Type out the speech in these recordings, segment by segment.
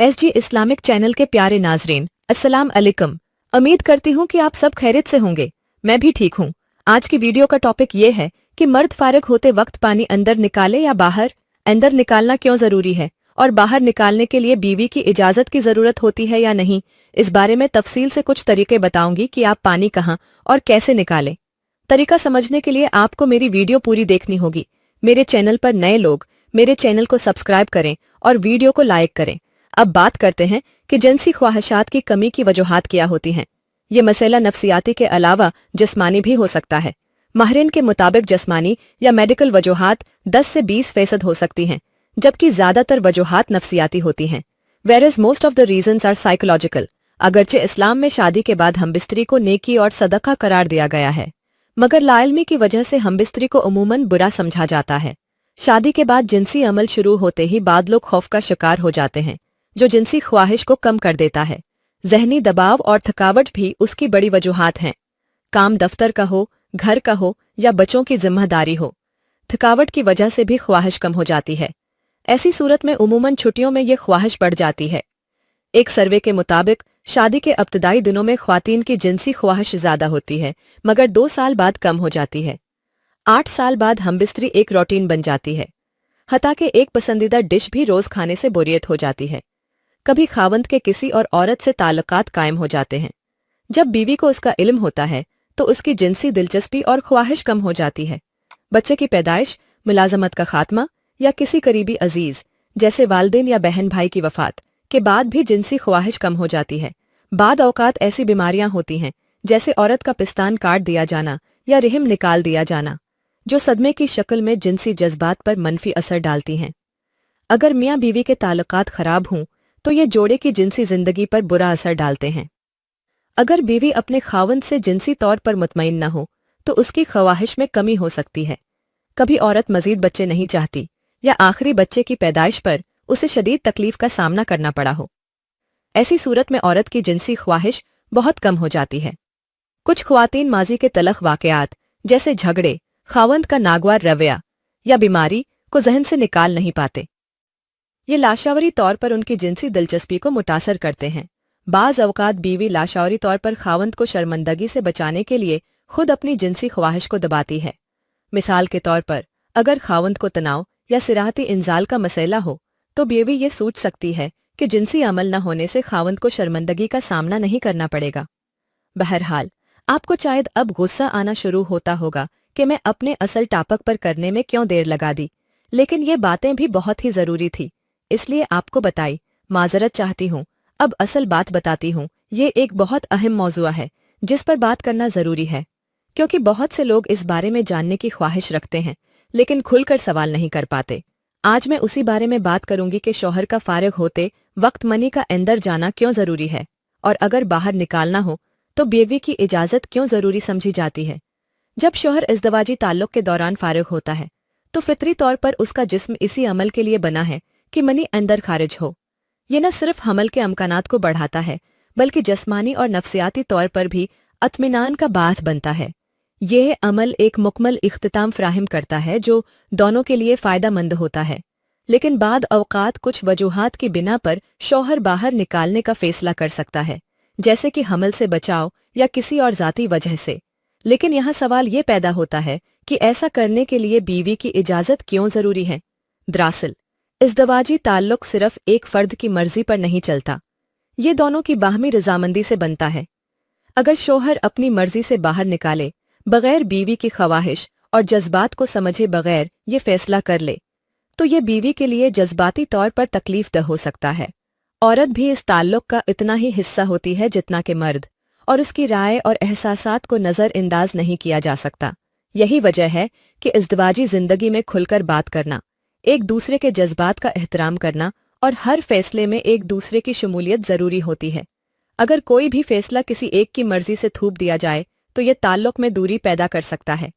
SG Islamic channel के प्यारे नाजरीन, अस्सलाम अलैकुम। उम्मीद करती हूँ कि आप सब खैरियत से होंगे। मैं भी ठीक हूँ। आज की वीडियो का टॉपिक ये है कि मर्द फारिग होते वक्त पानी अंदर निकाले या बाहर। अंदर निकालना क्यों जरूरी है और बाहर निकालने के लिए बीवी की इजाजत की जरूरत होती है या नहीं, इस बारे में तफसील से कुछ तरीके बताऊंगी कि आप पानी कहाँ और कैसे निकालें। तरीका समझने के लिए आपको मेरी वीडियो पूरी देखनी होगी। मेरे चैनल पर नए लोग मेरे चैनल को सब्सक्राइब करें और वीडियो को लाइक करें। अब बात करते हैं कि जिनसी ख्वाहिशात की कमी की वजूहात क्या होती हैं। ये मसला नफ्सियाती के अलावा जिस्मानी भी हो सकता है। माहिरीन के मुताबिक जिस्मानी या मेडिकल वजूहात 10 से 20% हो सकती हैं, जबकि ज्यादातर वजूहात नफ्सियाती होती हैं। Whereas most of the reasons are psychological. अगरचे इस्लाम में शादी के बाद हमबिस्तरी को नेकी और सदका करार दिया गया है, मगर लाइल्मी की वजह से हमबिस्तरी को अमूमन बुरा समझा जाता है। शादी के बाद जिनसी अमल शुरू होते ही बाद लोग खौफ का शिकार हो जाते हैं, जो जिनसी ख्वाहिश को कम कर देता है। जहनी दबाव और थकावट भी उसकी बड़ी वजूहात हैं। काम दफ्तर का हो, घर का हो या बच्चों की जिम्मेदारी हो, थकावट की वजह से भी ख्वाहिश कम हो जाती है। ऐसी सूरत में उमूमन छुट्टियों में ये ख्वाहिश बढ़ जाती है। एक सर्वे के मुताबिक शादी के इब्तदाई दिनों में ख्वातीन की जिनसी ख्वाहिश ज्यादा होती है, मगर 2 साल बाद कम हो जाती है। 8 साल बाद हमबिस्तरी एक रूटीन बन जाती है, हता कि एक पसंदीदा डिश भी रोज खाने से बोरियत हो जाती है। कभी खावंद के किसी और औरत से ताल्लुकात कायम हो जाते हैं। जब बीवी को उसका इल्म होता है तो उसकी जिनसी दिलचस्पी और ख्वाहिश कम हो जाती है। बच्चे की पैदाइश, मुलाजमत का खात्मा या किसी करीबी अजीज जैसे वालिदैन या बहन भाई की वफात के बाद भी जिनसी ख्वाहिश कम हो जाती है। बाद औकात ऐसी बीमारियां होती हैं जैसे औरत का पिस्तान काट दिया जाना या रहम निकाल दिया जाना, जो सदमे की शक्ल में जिनसी जज्बात पर मनफी असर डालती हैं। अगर मियाँ बीवी के ताल्लुकात खराब हों तो ये जोड़े की जिनसी जिंदगी पर बुरा असर डालते हैं। अगर बीवी अपने खावंद से जिनसी तौर पर मुतमईन न हो तो उसकी ख्वाहिश में कमी हो सकती है। कभी औरत मजीद बच्चे नहीं चाहती या आखिरी बच्चे की पैदाइश पर उसे शदीद तकलीफ का सामना करना पड़ा हो। ऐसी सूरत में औरत की जिनसी ख्वाहिश बहुत कम हो जाती है। कुछ ख्वातीन माजी के तलख वाकयात जैसे झगड़े, खावंद का नागवार रवैया या बीमारी को जहन से निकाल नहीं पाते। ये लाशावरी तौर पर उनकी जिनसी दिलचस्पी को मुतासर करते हैं। बाज अवकात बीवी लाशावरी तौर पर खावंद को शर्मंदगी से बचाने के लिए खुद अपनी जिनसी ख्वाहिश को दबाती है। मिसाल के तौर पर अगर खावंद को तनाव या सिराहती इंजाल का मसला हो तो बीवी ये सोच सकती है कि जिनसी अमल न होने से खावंद को शर्मंदगी का सामना नहीं करना पड़ेगा। बहरहाल, आपको शायद अब गुस्सा आना शुरू होता होगा कि मैं अपने असल टापक पर करने में क्यों देर लगा दी, लेकिन ये बातें भी बहुत ही जरूरी थी, इसलिए आपको बताई। माजरत चाहती हूँ। अब असल बात बताती हूँ। ये एक बहुत अहम मौजूआ है जिस पर बात करना जरूरी है, क्योंकि बहुत से लोग इस बारे में जानने की ख्वाहिश रखते हैं लेकिन खुलकर सवाल नहीं कर पाते। आज मैं उसी बारे में बात करूंगी कि शौहर का फारिग होते वक्त मनी का अंदर जाना क्यों जरूरी है और अगर बाहर निकालना हो तो बीवी की इजाजत क्यों जरूरी समझी जाती है। जब शौहर इज़्दवाजी ताल्लुक के दौरान फारिग होता है तो फितरी तौर पर उसका जिस्म इसी अमल के लिए बना है कि मनी अंदर खारिज हो। ये न सिर्फ हमल के अमकानात को बढ़ाता है बल्कि जिस्मानी और नफ्सियाती तौर पर भी अत्मीनान का बाथ बनता है। यह अमल एक मुकम्मल इख्तिताम फ्राहिम करता है जो दोनों के लिए फ़ायदा मंद होता है। लेकिन बाद अवकात कुछ वजूहात की बिना पर शौहर बाहर निकालने का फैसला कर सकता है, जैसे कि हमल से बचाव या किसी और ज़ाती वजह से। लेकिन यहाँ सवाल ये पैदा होता है कि ऐसा करने के लिए बीवी की इजाज़त क्यों ज़रूरी है। दरअसल इज़्दवाजी ताल्लुक सिर्फ एक फ़र्द की मर्जी पर नहीं चलता, ये दोनों की बाहमी रजामंदी से बनता है। अगर शौहर अपनी मर्जी से बाहर निकाले, बगैर बीवी की ख्वाहिश और जज्बात को समझे बगैर ये फैसला कर ले, तो ये बीवी के लिए जज्बाती तौर पर तकलीफ दह हो सकता है। औरत भी इस ताल्लुक का इतना ही हिस्सा होती है जितना कि मर्द, और उसकी राय और एहसासात को नज़रअंदाज नहीं किया जा सकता। यही वजह है कि इज़्दवाजी ज़िंदगी में खुलकर बात करना, एक दूसरे के जज्बात का एहतराम करना और हर फैसले में एक दूसरे की शमूलियत ज़रूरी होती है। अगर कोई भी फैसला किसी एक की मर्जी से थूप दिया जाए तो ये ताल्लुक में दूरी पैदा कर सकता है।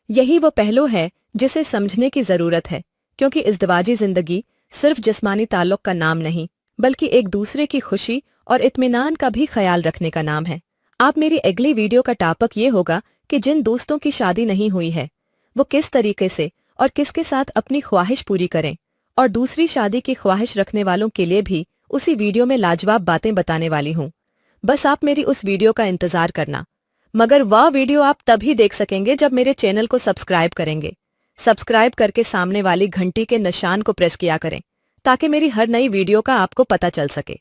यही वो पहलू है जिसे समझने की ज़रूरत है, क्योंकि इज़्दवाजी ज़िंदगी सिर्फ जिस्मानी ताल्लुक का नाम नहीं बल्कि एक दूसरे की खुशी और इत्मीनान का भी ख्याल रखने का नाम है। आप मेरी अगली वीडियो का टॉपिक ये होगा कि जिन दोस्तों की शादी नहीं हुई है वो किस तरीके से और किसके साथ अपनी ख्वाहिश पूरी करें, और दूसरी शादी की ख्वाहिश रखने वालों के लिए भी उसी वीडियो में लाजवाब बातें बताने वाली हूँ। बस आप मेरी उस वीडियो का इंतजार करना, मगर वह वीडियो आप तभी देख सकेंगे जब मेरे चैनल को सब्सक्राइब करेंगे। सब्सक्राइब करके सामने वाली घंटी के निशान को प्रेस किया करें ताकि मेरी हर नई वीडियो का आपको पता चल सके।